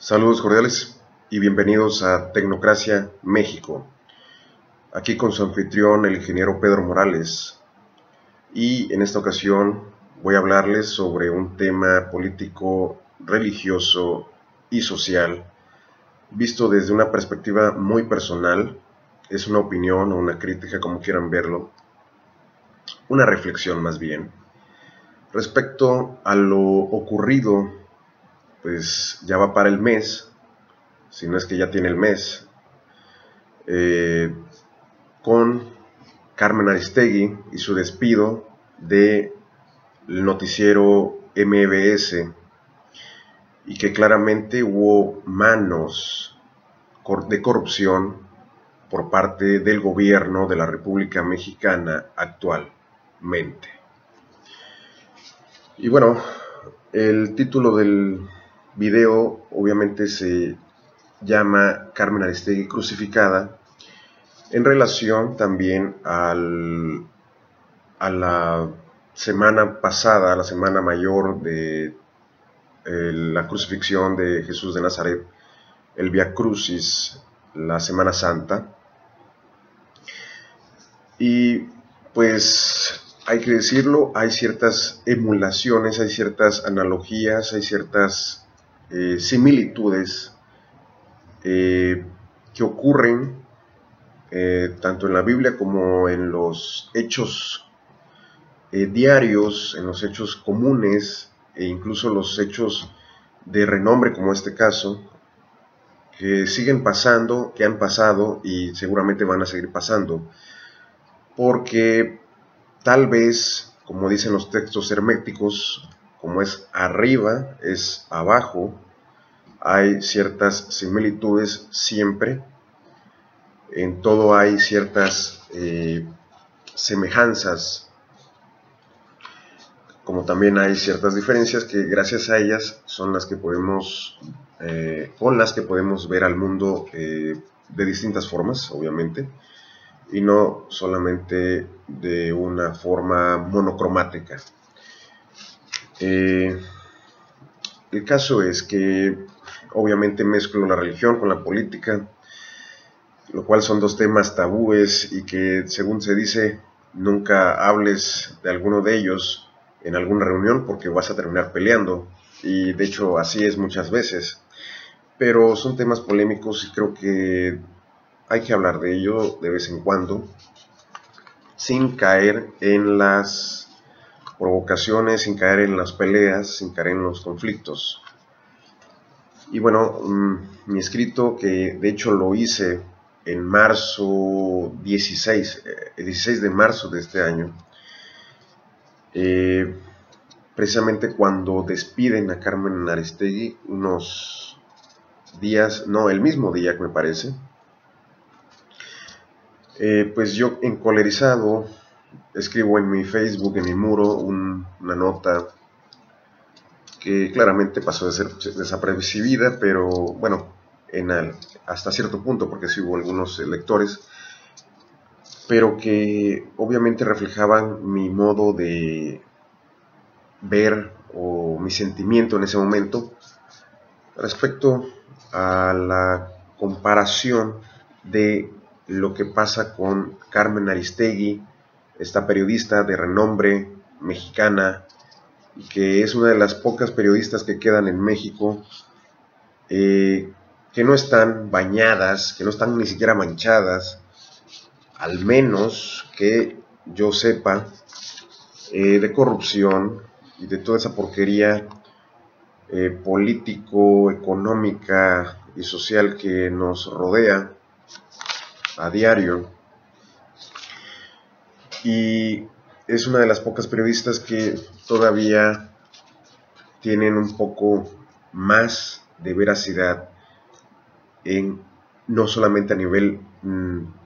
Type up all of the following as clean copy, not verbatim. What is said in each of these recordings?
Saludos cordiales y bienvenidos a Tecnocracia México. Aquí con su anfitrión, el ingeniero Pedro Morales. Y en esta ocasión voy a hablarles sobre un tema político, religioso y social, visto desde una perspectiva muy personal. Es una opinión o una crítica, como quieran verlo. Una reflexión más bien. Respecto a lo ocurrido, pues ya va para el mes, si no es que ya tiene el mes, con Carmen Aristegui y su despido del noticiero MBS, y que claramente hubo manos de corrupción por parte del gobierno de la República Mexicana actualmente. Y bueno, el título del video obviamente se llama Carmen Aristegui crucificada, en relación también a la semana pasada, a la semana mayor de la crucifixión de Jesús de Nazaret, el Vía Crucis, la Semana Santa. Y pues hay que decirlo, hay ciertas emulaciones, hay ciertas analogías, hay ciertas similitudes que ocurren tanto en la Biblia como en los hechos diarios, en los hechos comunes e incluso los hechos de renombre, como este caso, que siguen pasando, que han pasado y seguramente van a seguir pasando, porque tal vez, como dicen los textos herméticos, como es arriba, es abajo, hay ciertas similitudes siempre. En todo hay ciertas semejanzas, como también hay ciertas diferencias que gracias a ellas son las que podemos, con las que podemos ver al mundo de distintas formas, obviamente, y no solamente de una forma monocromática. El caso es que obviamente mezclo la religión con la política, lo cual son dos temas tabúes y que, según se dice, nunca hables de alguno de ellos en alguna reunión porque vas a terminar peleando, y de hecho así es muchas veces, pero son temas polémicos y creo que hay que hablar de ello de vez en cuando sin caer en las provocaciones, sin caer en las peleas, sin caer en los conflictos. Y bueno, mi escrito, que de hecho lo hice en marzo 16 de marzo de este año, precisamente cuando despiden a Carmen Aristegui, unos días, no, el mismo día que me parece, pues yo encolerizado escribo en mi Facebook, en mi muro, una nota que claramente pasó de ser desapercibida, pero bueno, hasta cierto punto, porque sí hubo algunos lectores, pero que obviamente reflejaban mi modo de ver o mi sentimiento en ese momento respecto a la comparación de lo que pasa con Carmen Aristegui, esta periodista de renombre mexicana, y que es una de las pocas periodistas que quedan en México, que no están bañadas, que no están ni siquiera manchadas, al menos que yo sepa, de corrupción y de toda esa porquería político, económica y social que nos rodea a diario. Y es una de las pocas periodistas que todavía tienen un poco más de veracidad, no solamente a nivel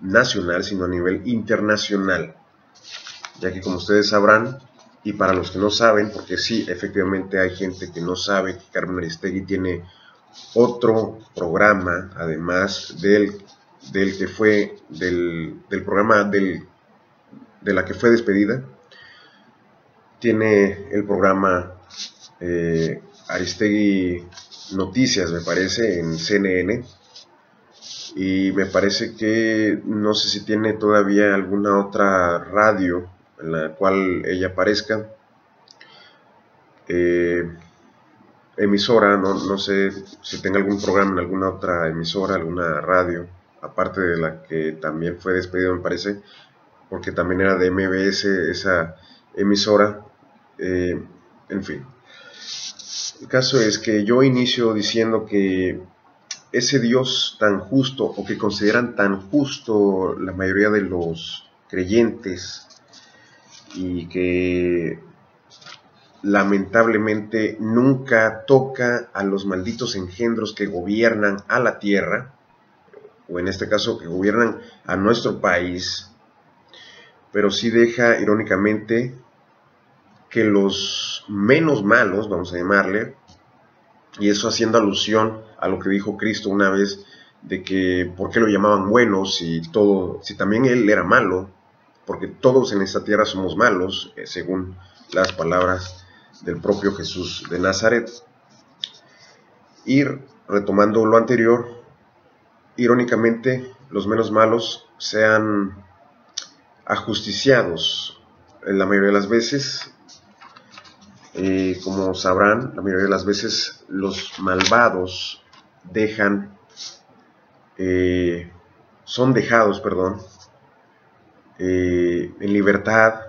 nacional, sino a nivel internacional, ya que, como ustedes sabrán, y para los que no saben, porque sí, efectivamente hay gente que no sabe que Carmen Aristegui tiene otro programa, además del que fue, del programa de la que fue despedida. Tiene el programa Aristegui noticias, me parece, en CNN, y me parece que no sé si tiene todavía alguna otra radio en la cual ella aparezca, emisora, no sé si tenga algún programa en alguna otra emisora, alguna radio, aparte de la que también fue despedido, me parece, porque también era de MBS esa emisora. En fin, el caso es que yo inicio diciendo que ese Dios tan justo, o que consideran tan justo la mayoría de los creyentes, y que lamentablemente nunca toca a los malditos engendros que gobiernan a la tierra, o en este caso que gobiernan a nuestro país, pero sí deja irónicamente que los menos malos, vamos a llamarle, y eso haciendo alusión a lo que dijo Cristo una vez, de que por qué lo llamaban bueno si también él era malo, porque todos en esta tierra somos malos, según las palabras del propio Jesús de Nazaret. Y retomando lo anterior, irónicamente los menos malos sean ajusticiados en la mayoría de las veces. Como sabrán, la mayoría de las veces los malvados son dejados, en libertad.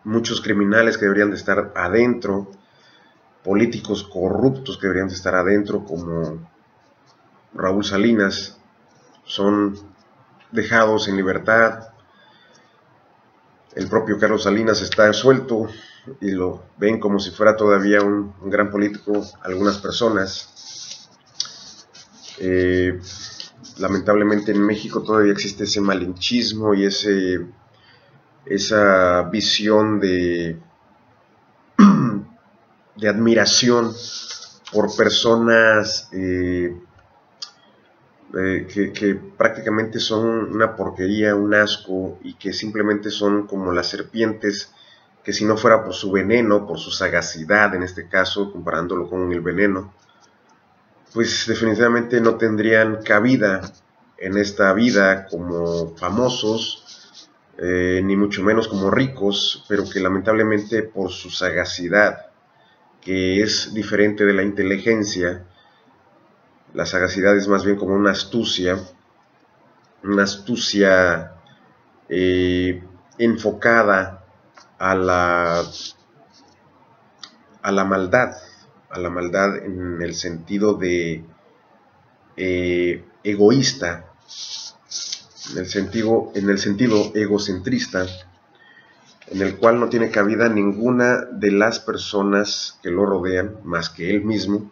Muchos criminales que deberían de estar adentro, políticos corruptos que deberían de estar adentro, como Raúl Salinas, son dejados en libertad. El propio Carlos Salinas está suelto y lo ven como si fuera todavía un gran político algunas personas. Lamentablemente en México todavía existe ese malinchismo y esa visión de admiración por personas que prácticamente son una porquería, un asco, y que simplemente son como las serpientes, que si no fuera por su veneno, por su sagacidad en este caso, comparándolo con el veneno, pues definitivamente no tendrían cabida en esta vida como famosos, ni mucho menos como ricos, pero que lamentablemente por su sagacidad, que es diferente de la inteligencia, la sagacidad es más bien como una astucia enfocada a la maldad en el sentido de egoísta, en el sentido egocentrista, en el cual no tiene cabida ninguna de las personas que lo rodean más que él mismo,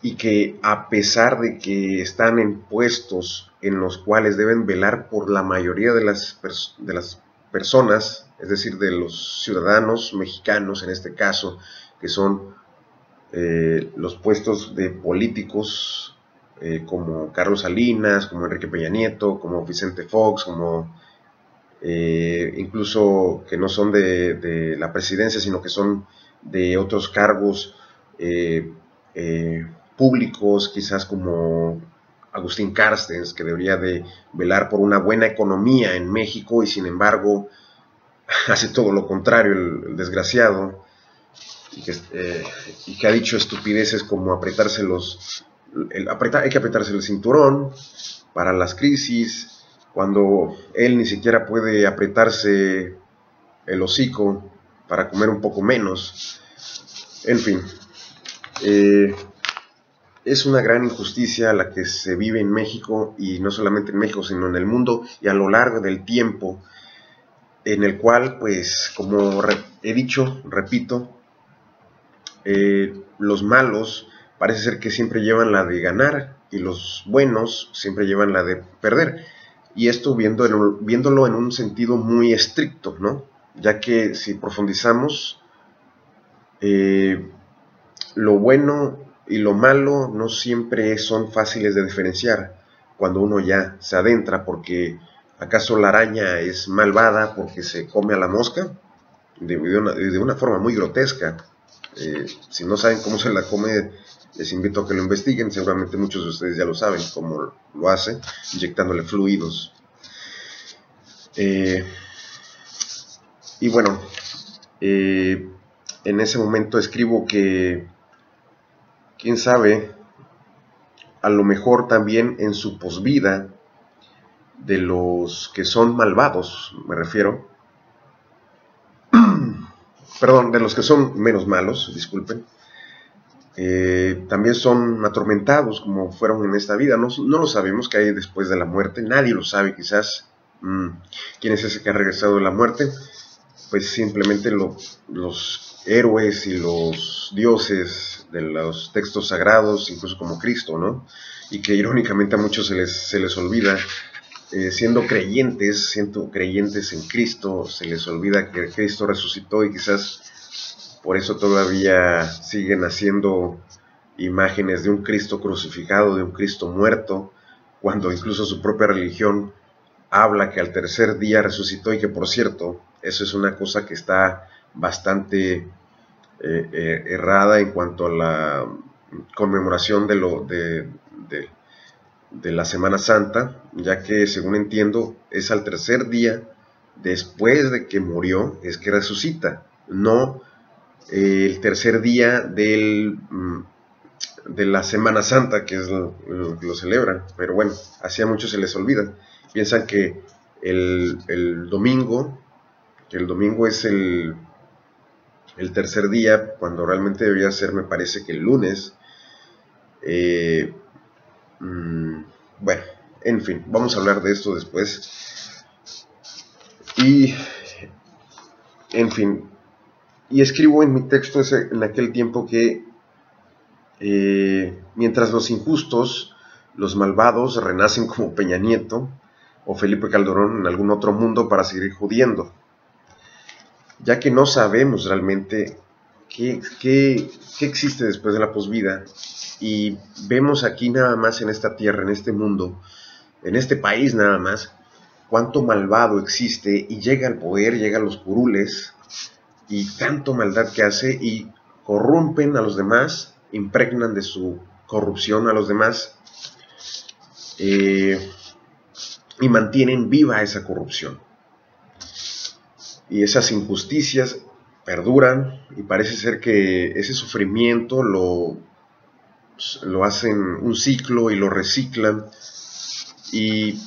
y que a pesar de que están en puestos en los cuales deben velar por la mayoría de las personas, es decir, de los ciudadanos mexicanos en este caso, que son los puestos de políticos, como Carlos Salinas, como Enrique Peña Nieto, como Vicente Fox, como incluso que no son de la presidencia, sino que son de otros cargos públicos, quizás como Agustín Carstens, que debería de velar por una buena economía en México, y sin embargo hace todo lo contrario el desgraciado, y que ha dicho estupideces como hay que apretarse el cinturón para las crisis, cuando él ni siquiera puede apretarse el hocico para comer un poco menos. En fin, es una gran injusticia la que se vive en México, y no solamente en México, sino en el mundo y a lo largo del tiempo, en el cual, pues, como he dicho, repito, los malos parece ser que siempre llevan la de ganar y los buenos siempre llevan la de perder. Y esto viéndolo en un sentido muy estricto, ¿no? Ya que si profundizamos, lo bueno y lo malo no siempre son fáciles de diferenciar cuando uno ya se adentra, porque ¿acaso la araña es malvada porque se come a la mosca? de una forma muy grotesca. Si no saben cómo se la come, les invito a que lo investiguen. Seguramente muchos de ustedes ya lo saben cómo lo hace, inyectándole fluidos. Y bueno, en ese momento escribo que, quién sabe, a lo mejor también en su posvida, de los que son malvados, me refiero, perdón, de los que son menos malos, disculpen, también son atormentados como fueron en esta vida. No lo sabemos qué hay después de la muerte, nadie lo sabe quizás. ¿Quién es ese que ha regresado de la muerte? Pues simplemente los héroes y los dioses de los textos sagrados, incluso como Cristo, ¿no? Y que irónicamente a muchos se les olvida, siendo creyentes en Cristo, se les olvida que Cristo resucitó, y quizás por eso todavía siguen haciendo imágenes de un Cristo crucificado, de un Cristo muerto, cuando incluso su propia religión habla que al tercer día resucitó. Y que, por cierto, eso es una cosa que está bastante errada en cuanto a la conmemoración de la Semana Santa, ya que, según entiendo, es al tercer día después de que murió es que resucita, no el tercer día de la Semana Santa, que es lo celebran. Pero bueno, así a muchos se les olvida. Piensan que el domingo es el tercer día, cuando realmente debería ser, me parece, que el lunes. Bueno, en fin, vamos a hablar de esto después. Y, en fin, y escribo en mi texto en aquel tiempo que mientras los injustos, los malvados, renacen como Peña Nieto o Felipe Calderón en algún otro mundo para seguir jodiendo, ya que no sabemos realmente qué existe después de la posvida, y vemos aquí nada más en esta tierra, en este mundo, en este país nada más, cuánto malvado existe, y llega al poder, llega a los curules, y tanto maldad que hace, y corrompen a los demás, impregnan de su corrupción a los demás, y mantienen viva esa corrupción. Y esas injusticias perduran, y parece ser que ese sufrimiento lo hacen un ciclo y lo reciclan. Y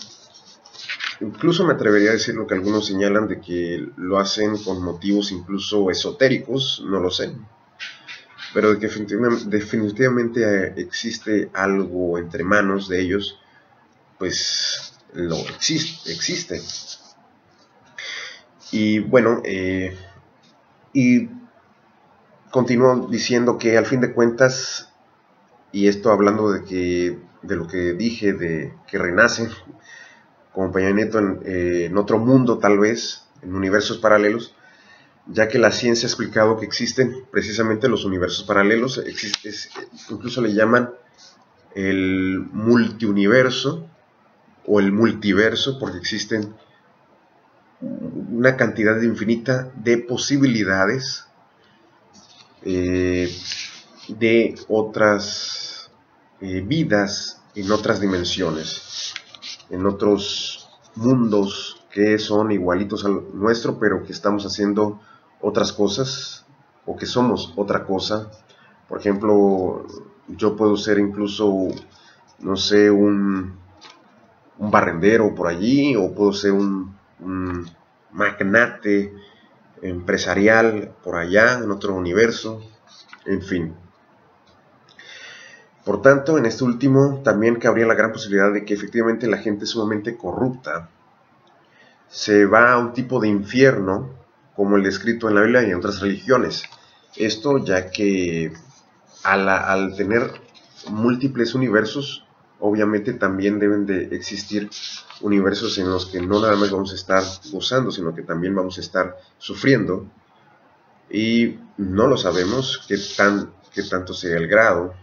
incluso me atrevería a decir lo que algunos señalan, de que lo hacen con motivos incluso esotéricos, no lo sé. Pero que definitivamente existe algo entre manos de ellos, pues lo existe. Y bueno, y continúo diciendo que al fin de cuentas, y esto hablando de lo que dije, de que renacen como Peña Nieto en otro mundo, tal vez, en universos paralelos, ya que la ciencia ha explicado que existen precisamente los universos paralelos. Incluso le llaman el multiuniverso o el multiverso, porque existen una cantidad infinita de posibilidades de otras vidas en otras dimensiones, en otros mundos que son igualitos al nuestro, pero que estamos haciendo otras cosas, o que somos otra cosa. Por ejemplo, yo puedo ser incluso, no sé, un barrendero por allí, o puedo ser un magnate empresarial por allá, en otro universo, en fin. Por tanto, en este último también cabría la gran posibilidad de que efectivamente la gente sumamente corrupta se va a un tipo de infierno, como el descrito en la Biblia y en otras religiones. Esto ya que al tener múltiples universos, obviamente también deben de existir universos en los que no nada más vamos a estar gozando, sino que también vamos a estar sufriendo, y no lo sabemos qué tanto sea el grado.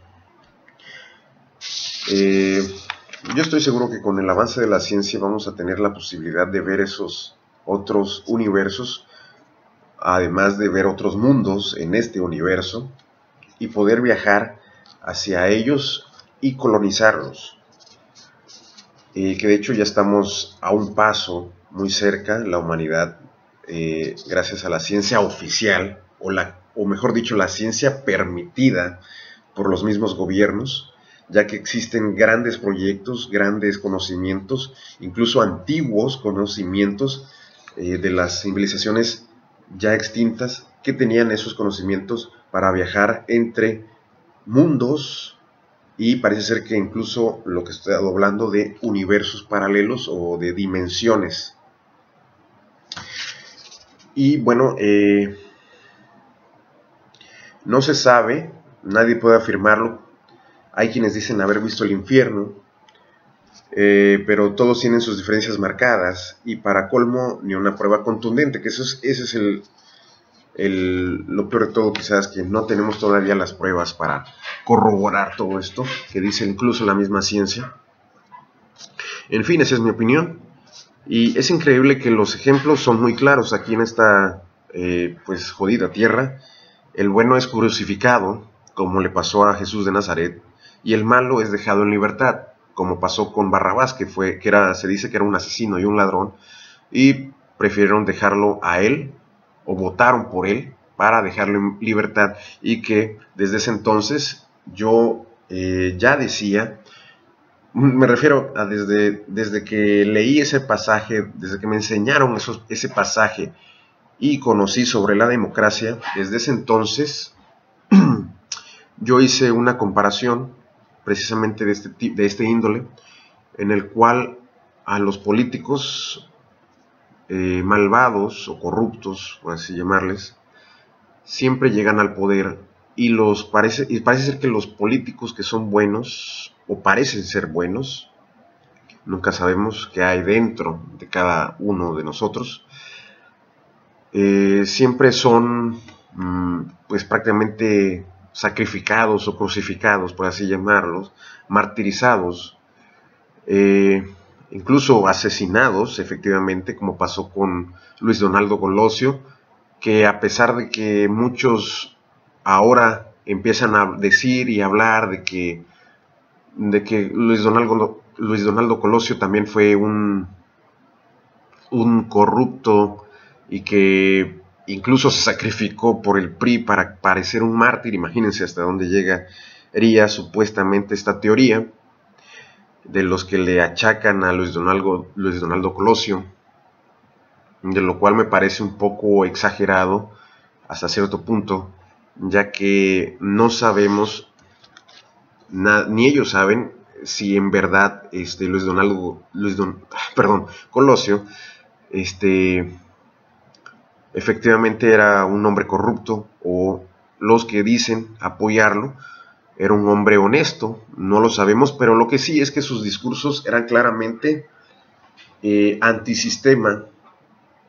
Yo estoy seguro que con el avance de la ciencia vamos a tener la posibilidad de ver esos otros universos, además de ver otros mundos en este universo y poder viajar hacia ellos y colonizarlos. Que de hecho ya estamos a un paso muy cerca, la humanidad, gracias a la ciencia oficial, o mejor dicho, la ciencia permitida por los mismos gobiernos, ya que existen grandes proyectos, grandes conocimientos, incluso antiguos conocimientos de las civilizaciones ya extintas que tenían esos conocimientos para viajar entre mundos, y parece ser que incluso lo que estoy hablando de universos paralelos o de dimensiones. Y bueno, no se sabe, nadie puede afirmarlo. Hay quienes dicen haber visto el infierno, pero todos tienen sus diferencias marcadas, y para colmo ni una prueba contundente, que ese es lo peor de todo, quizás, que no tenemos todavía las pruebas para corroborar todo esto, que dice incluso la misma ciencia. En fin, esa es mi opinión, y es increíble que los ejemplos son muy claros aquí en esta pues jodida tierra. El bueno es crucificado, como le pasó a Jesús de Nazaret, y el malo es dejado en libertad, como pasó con Barrabás, se dice que era un asesino y un ladrón, y prefirieron dejarlo a él, o votaron por él para dejarlo en libertad, y que desde ese entonces yo ya decía, me refiero a desde que leí ese pasaje, desde que me enseñaron ese pasaje y conocí sobre la democracia, desde ese entonces yo hice una comparación precisamente de este índole, en el cual a los políticos malvados o corruptos, por así llamarles, siempre llegan al poder, y parece ser que los políticos que son buenos, o parecen ser buenos, nunca sabemos qué hay dentro de cada uno de nosotros, siempre son pues prácticamente sacrificados o crucificados, por así llamarlos, martirizados, incluso asesinados, efectivamente, como pasó con Luis Donaldo Colosio, que a pesar de que muchos ahora empiezan a decir y hablar de que Luis Donaldo Colosio también fue un corrupto, y que incluso se sacrificó por el PRI para parecer un mártir. Imagínense hasta dónde llegaría supuestamente esta teoría de los que le achacan a Luis Donaldo Colosio, de lo cual me parece un poco exagerado hasta cierto punto, ya que no sabemos, ni ellos saben, si en verdad Colosio efectivamente era un hombre corrupto, o los que dicen apoyarlo era un hombre honesto. No lo sabemos, pero lo que sí es que sus discursos eran claramente antisistema,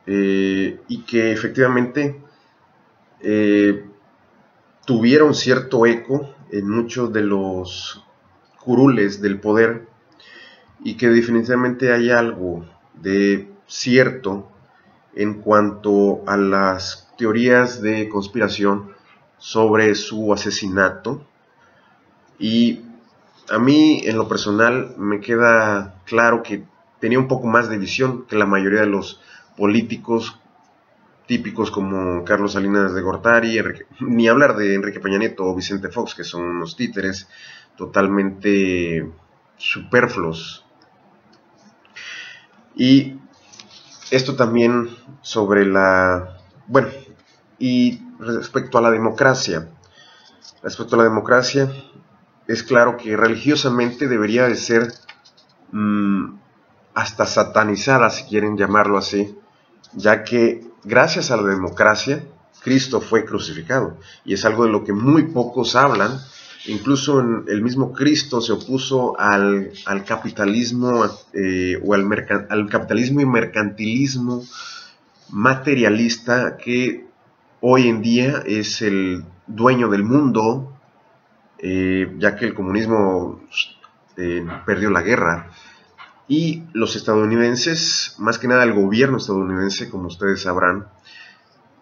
y que efectivamente tuvieron cierto eco en muchos de los curules del poder, y que definitivamente hay algo de cierto en cuanto a las teorías de conspiración sobre su asesinato. Y a mí, en lo personal, me queda claro que tenía un poco más de visión que la mayoría de los políticos típicos como Carlos Salinas de Gortari, ni hablar de Enrique Peña Nieto o Vicente Fox, que son unos títeres totalmente superfluos. Y esto también sobre y respecto a la democracia. Respecto a la democracia, es claro que religiosamente debería de ser hasta satanizada, si quieren llamarlo así, ya que gracias a la democracia Cristo fue crucificado, y es algo de lo que muy pocos hablan. Incluso el mismo Cristo se opuso al capitalismo, o al capitalismo y mercantilismo materialista que hoy en día es el dueño del mundo, ya que el comunismo perdió la guerra, y los estadounidenses, más que nada el gobierno estadounidense, como ustedes sabrán,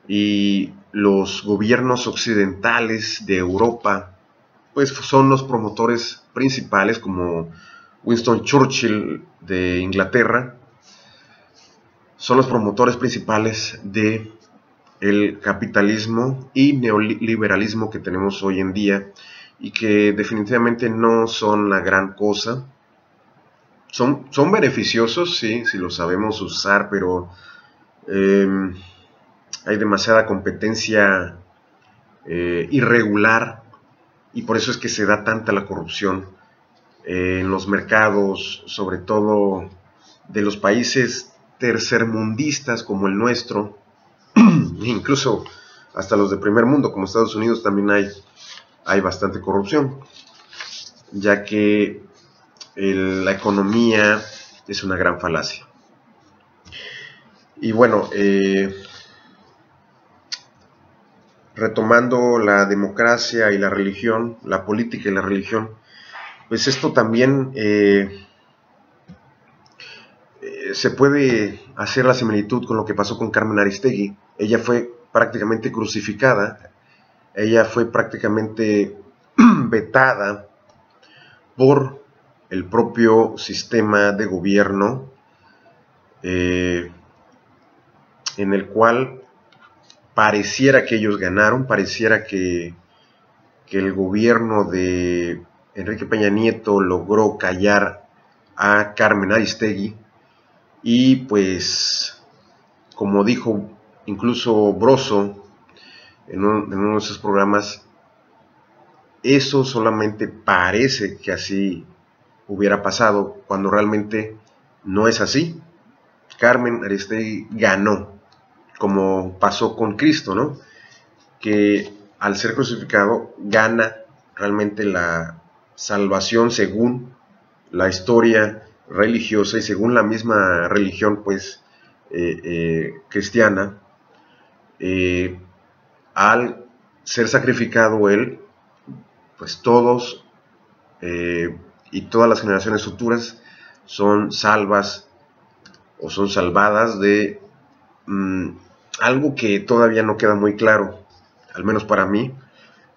y los gobiernos occidentales de Europa pues son los promotores principales, como Winston Churchill de Inglaterra, son los promotores principales de el capitalismo y neoliberalismo que tenemos hoy en día, y que definitivamente no son la gran cosa. Son beneficiosos, sí, si los sabemos usar, pero hay demasiada competencia irregular, y por eso es que se da tanta la corrupción en los mercados, sobre todo de los países tercermundistas como el nuestro, incluso hasta los de primer mundo como Estados Unidos también hay bastante corrupción, ya que la economía es una gran falacia. Y bueno, retomando la democracia y la religión, la política y la religión, pues esto también se puede hacer la similitud con lo que pasó con Carmen Aristegui. Ella fue prácticamente crucificada, ella fue prácticamente vetada por el propio sistema de gobierno, en el cual pareciera que ellos ganaron, pareciera que el gobierno de Enrique Peña Nieto logró callar a Carmen Aristegui, y pues, como dijo incluso Broso en uno de esos programas, eso solamente parece que así hubiera pasado, cuando realmente no es así. Carmen Aristegui ganó, como pasó con Cristo, ¿no? Que al ser crucificado gana realmente la salvación según la historia religiosa y según la misma religión, pues, cristiana. Al ser sacrificado él, pues todos y todas las generaciones futuras son salvas o son salvadas de algo que todavía no queda muy claro, al menos para mí.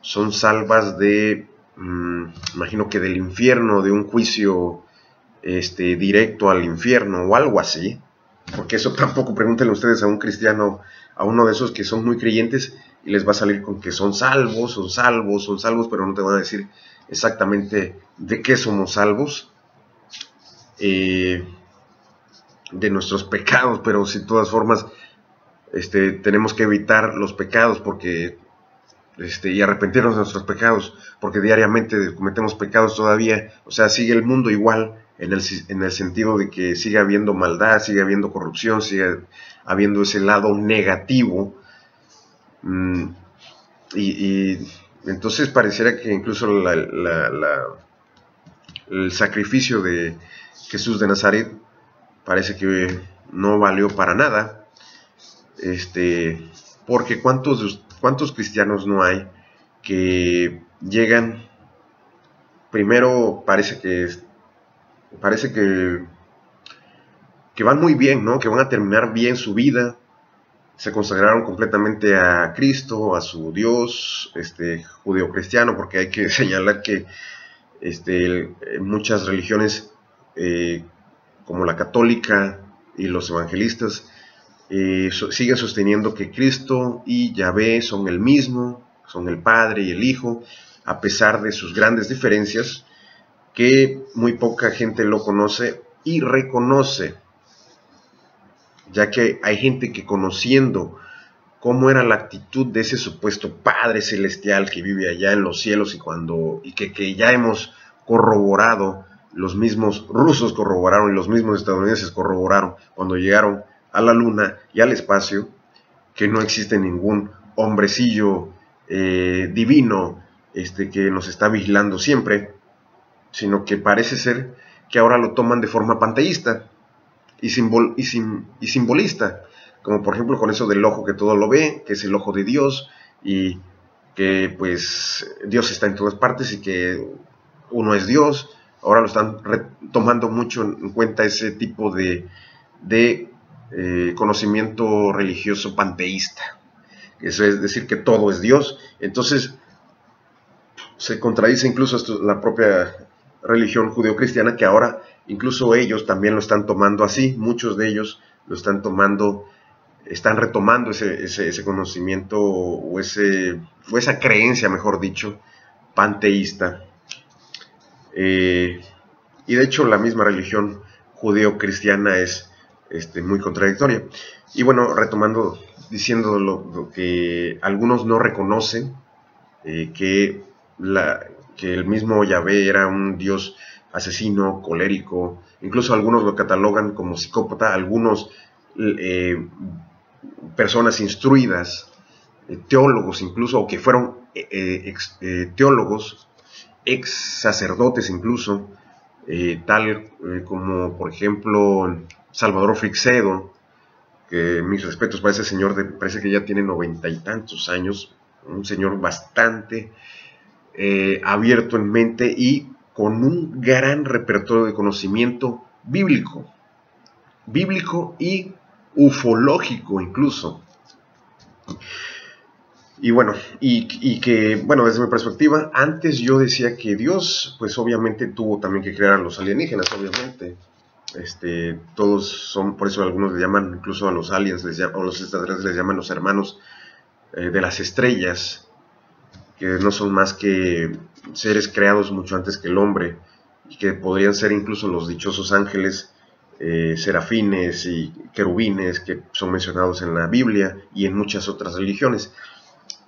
Son salvas de, imagino que del infierno, de un juicio directo al infierno o algo así, porque eso tampoco, pregúntenle ustedes a un cristiano, a uno de esos que son muy creyentes, y les va a salir con que son salvos, son salvos, son salvos, pero no te van a decir exactamente de qué somos salvos. De nuestros pecados, pero si de todas formas tenemos que evitar los pecados, porque y arrepentirnos de nuestros pecados, porque diariamente cometemos pecados todavía. O sea, sigue el mundo igual, en el sentido de que sigue habiendo maldad, sigue habiendo corrupción, sigue habiendo ese lado negativo, y entonces pareciera que incluso el sacrificio de Jesús de Nazaret parece que no valió para nada, porque ¿cuántos cristianos no hay que llegan, primero parece que van muy bien, ¿no? Que van a terminar bien su vida, se consagraron completamente a Cristo, a su Dios, judeocristiano, porque hay que señalar que muchas religiones, como la católica y los evangelistas, siguen sosteniendo que Cristo y Yahvé son el mismo, son el Padre y el Hijo, a pesar de sus grandes diferencias, que muy poca gente lo conoce y reconoce, ya que hay gente que, conociendo cómo era la actitud de ese supuesto Padre Celestial que vive allá en los cielos, y que ya hemos corroborado, los mismos rusos corroboraron y los mismos estadounidenses corroboraron cuando llegaron a la luna y al espacio, que no existe ningún hombrecillo divino que nos está vigilando siempre, sino que parece ser que ahora lo toman de forma panteísta y simbolista, como por ejemplo con eso del ojo que todo lo ve, que es el ojo de Dios, y que pues Dios está en todas partes y que uno es Dios. Ahora lo están tomando mucho en cuenta, ese tipo de conocimiento religioso panteísta. eso es decir que todo es Dios. Entonces se contradice incluso la propia religión judeocristiana, que ahora incluso ellos también lo están tomando así, muchos de ellos lo están tomando, están retomando ese conocimiento o esa creencia, mejor dicho, panteísta. Y de hecho la misma religión judeo-cristiana es muy contradictoria. Y bueno, retomando, diciendo lo que algunos no reconocen, que el mismo Yahvé era un dios asesino, colérico, incluso algunos lo catalogan como psicópata, algunos personas instruidas, teólogos incluso, o que fueron teólogos, ex sacerdotes incluso, tal como por ejemplo Salvador Freixedo, que mis respetos para ese señor, parece que ya tiene 90 y tantos años, un señor bastante abierto en mente y con un gran repertorio de conocimiento bíblico y ufológico incluso. Y bueno, y que, bueno, desde mi perspectiva, antes yo decía que Dios, pues obviamente tuvo también que crear a los alienígenas, obviamente. Todos son, por eso algunos le llaman, incluso a los aliens, o los extraterrestres les llaman los hermanos de las estrellas, que no son más que seres creados mucho antes que el hombre, y que podrían ser incluso los dichosos ángeles, serafines y querubines, que son mencionados en la Biblia y en muchas otras religiones.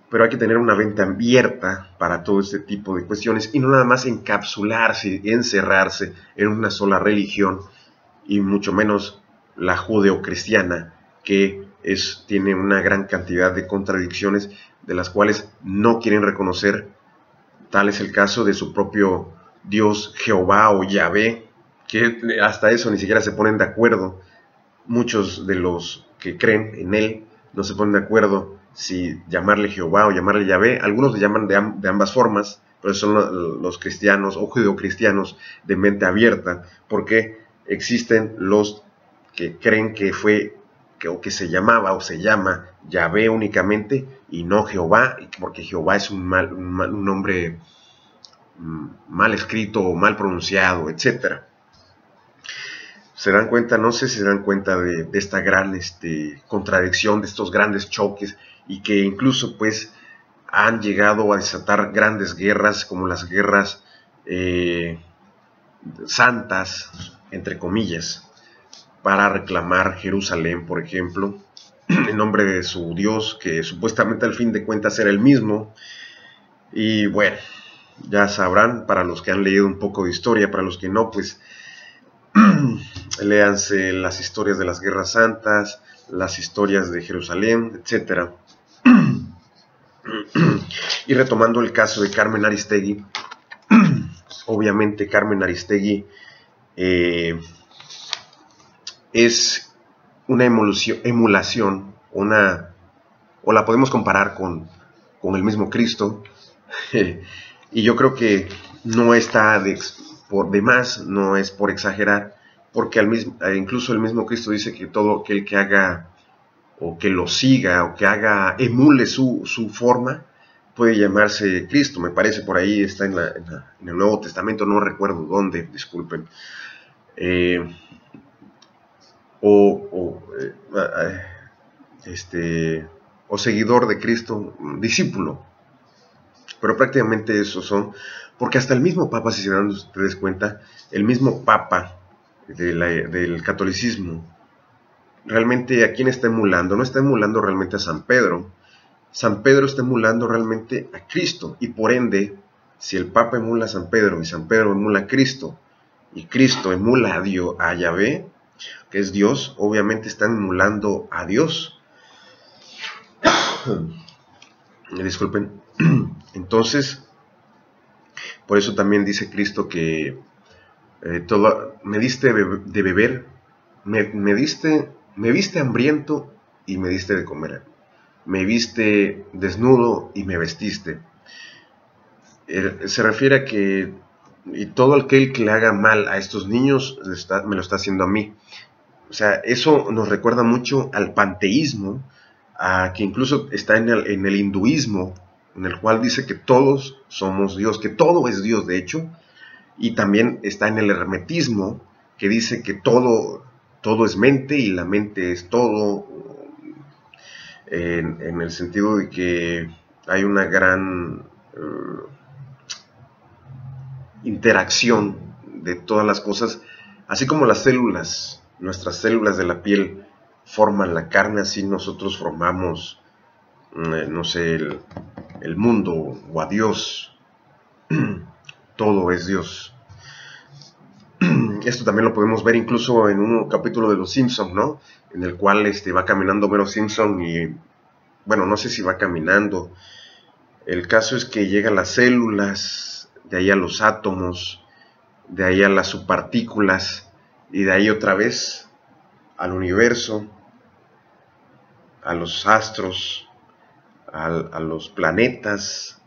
Pero hay que tener una mente abierta para todo este tipo de cuestiones y no nada más encapsularse, encerrarse en una sola religión, y mucho menos la judeocristiana, que tiene una gran cantidad de contradicciones de las cuales no quieren reconocer. Tal es el caso de su propio Dios Jehová o Yahvé, que hasta eso ni siquiera se ponen de acuerdo. Muchos de los que creen en él no se ponen de acuerdo si llamarle Jehová o llamarle Yahvé. Algunos le llaman de ambas formas, pero son los cristianos o judeocristianos de mente abierta, porque existen los que creen que que se llamaba o se llama Yahvé únicamente y no Jehová, porque Jehová es un nombre mal escrito o mal pronunciado, etc. Se dan cuenta, no sé si se dan cuenta de esta gran contradicción, de estos grandes choques, y que incluso pues han llegado a desatar grandes guerras, como las guerras santas, entre comillas, para reclamar Jerusalén, por ejemplo, en nombre de su Dios, que supuestamente al fin de cuentas era el mismo. Y bueno, ya sabrán, para los que han leído un poco de historia, para los que no, pues léanse las historias de las guerras santas, las historias de Jerusalén, etc. Y retomando el caso de Carmen Aristegui, obviamente Carmen Aristegui es una emulación, o la podemos comparar con el mismo Cristo. Y yo creo que no está por demás, no es por exagerar, porque incluso el mismo Cristo dice que todo aquel que haga, o que lo siga, o que emule su forma, puede llamarse Cristo. Me parece por ahí está en el Nuevo Testamento, no recuerdo dónde, disculpen. O seguidor de Cristo, discípulo. Pero prácticamente esos son, porque hasta el mismo Papa, si se dan ustedes cuenta, el mismo Papa del catolicismo, realmente ¿a quién está emulando? No está emulando realmente a San Pedro. San Pedro está emulando realmente a Cristo, y por ende, si el Papa emula a San Pedro y San Pedro emula a Cristo, y Cristo emula a Yahvé, que es Dios, obviamente están emulando a Dios. Disculpen. Entonces, por eso también dice Cristo que me diste de beber, me viste hambriento y me diste de comer, me viste desnudo y me vestiste. Se refiere a que y todo aquel que le haga mal a estos niños me lo está haciendo a mí. O sea, eso nos recuerda mucho al panteísmo, que incluso está en el hinduismo, en el cual dice que todos somos Dios, que todo es Dios de hecho, y también está en el hermetismo, que dice que todo es mente y la mente es todo, en el sentido de que hay una gran interacción de todas las cosas, así como las células, nuestras células de la piel forman la carne, así nosotros formamos, no sé, el mundo o a Dios. Todo es Dios. Esto también lo podemos ver incluso en un capítulo de Los Simpson, ¿no? En el cual va caminando Homero Simpson y, bueno, no sé si va caminando. El caso es que llega a las células, de ahí a los átomos, de ahí a las subpartículas, y de ahí otra vez al universo, a los astros, a los planetas,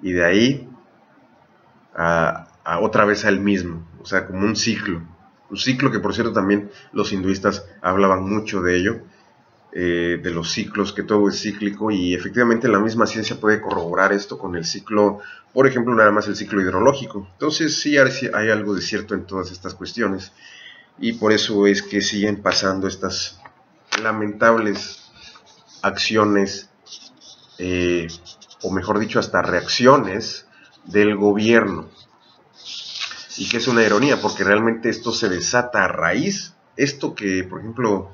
y de ahí a otra vez a él mismo, o sea, como un ciclo que por cierto también los hinduistas hablaban mucho de ello, de los ciclos, que todo es cíclico, y efectivamente la misma ciencia puede corroborar esto con el ciclo, por ejemplo, nada más el ciclo hidrológico. Entonces sí hay algo de cierto en todas estas cuestiones, y por eso es que siguen pasando estas lamentables acciones, o mejor dicho, hasta reacciones del gobierno. Y que es una ironía, porque realmente esto se desata a raíz, esto que, por ejemplo,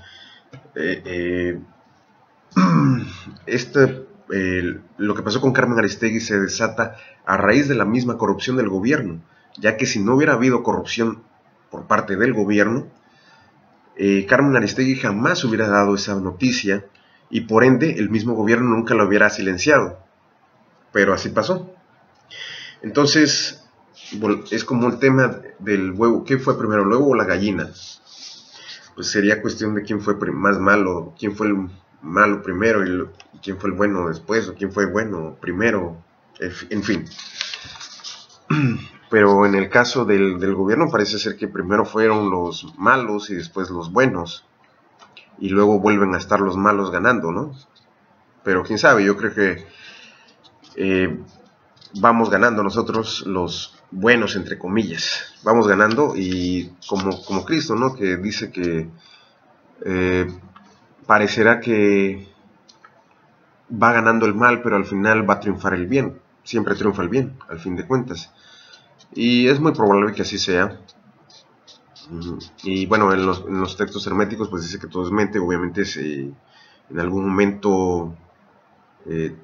lo que pasó con Carmen Aristegui se desata a raíz de la misma corrupción del gobierno, ya que si no hubiera habido corrupción por parte del gobierno, Carmen Aristegui jamás hubiera dado esa noticia, y por ende el mismo gobierno nunca lo hubiera silenciado, pero así pasó. Entonces es como el tema del huevo, ¿qué fue primero, el huevo o la gallina? Pues sería cuestión de quién fue más malo, quién fue el malo primero y quién fue el bueno después, o quién fue bueno primero, en fin. Pero en el caso del gobierno parece ser que primero fueron los malos y después los buenos, y luego vuelven a estar los malos ganando, ¿no? Pero quién sabe, yo creo que vamos ganando nosotros los buenos, entre comillas, vamos ganando, y como Cristo, ¿no? Que dice que parecerá que va ganando el mal, pero al final va a triunfar el bien, siempre triunfa el bien, al fin de cuentas, y es muy probable que así sea. Y bueno, en los textos herméticos pues dice que todo es mente. Obviamente en algún momento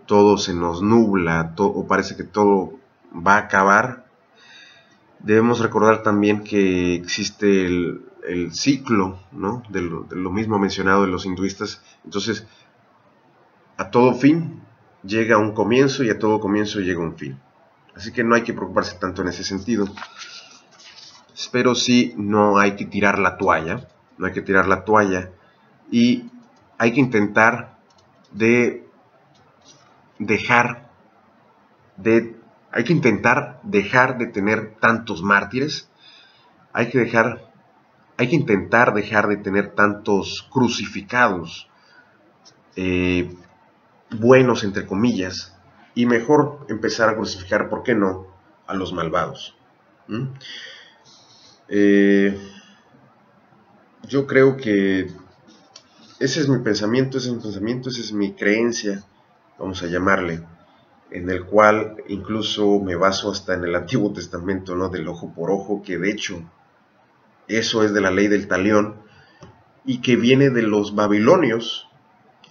todo se nos nubla, o parece que todo va a acabar. Debemos recordar también que existe el ciclo, ¿no? de lo mismo mencionado de los hinduistas. Entonces, a todo fin llega un comienzo, y a todo comienzo llega un fin. Así que no hay que preocuparse tanto en ese sentido. Pero sí, no hay que tirar la toalla, y hay que intentar hay que intentar dejar de tener tantos mártires, hay que intentar dejar de tener tantos crucificados, buenos entre comillas, y mejor empezar a crucificar, ¿por qué no?, a los malvados. Yo creo que ese es mi pensamiento, esa es mi creencia, vamos a llamarle, en el cual incluso me baso hasta en el Antiguo Testamento, ¿no? Del ojo por ojo, que de hecho eso es de la ley del talión, y que viene de los babilonios,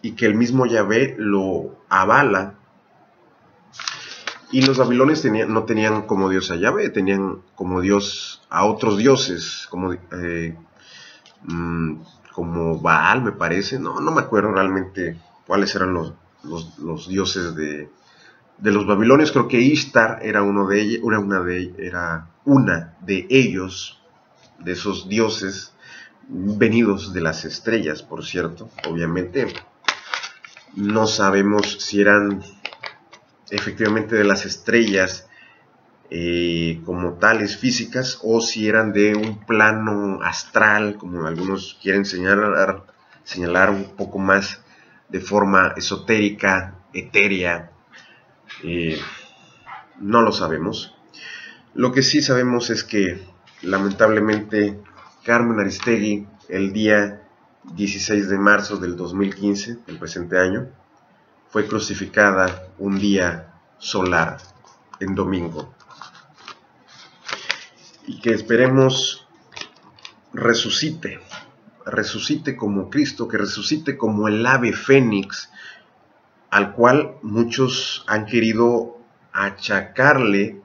y que el mismo Yahvé lo avala. Y los babilonios no tenían como Dios a Yahvé, tenían como Dios a otros dioses, como Baal, me parece. No me acuerdo realmente cuáles eran los dioses de los babilonios. Creo que Ishtar era una de ellos, de esos dioses venidos de las estrellas, por cierto. Obviamente no sabemos si eran efectivamente de las estrellas como tales físicas, o si eran de un plano astral, como algunos quieren señalar un poco más de forma esotérica, etérea, no lo sabemos. Lo que sí sabemos es que lamentablemente Carmen Aristegui, el día 16 de marzo del 2015, el presente año, fue crucificada un día solar, en domingo. Y que esperemos resucite como Cristo, que resucite como el ave fénix, al cual muchos han querido achacarle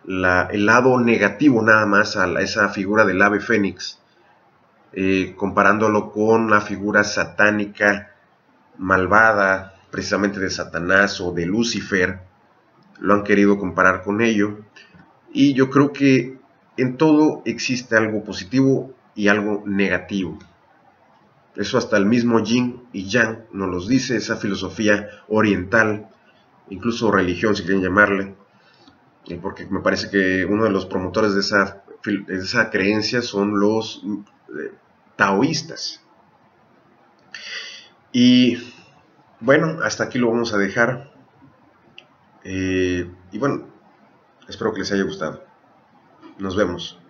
el lado negativo nada más a esa figura del ave fénix, comparándolo con la figura satánica malvada, precisamente de Satanás o de Lucifer. Lo han querido comparar con ello, y yo creo que en todo existe algo positivo y algo negativo. Eso hasta el mismo Yin y Yang nos lo dice, esa filosofía oriental, incluso religión si quieren llamarle, porque me parece que uno de los promotores de esa creencia son los taoístas. Y bueno, hasta aquí lo vamos a dejar. Y bueno, espero que les haya gustado. Nos vemos.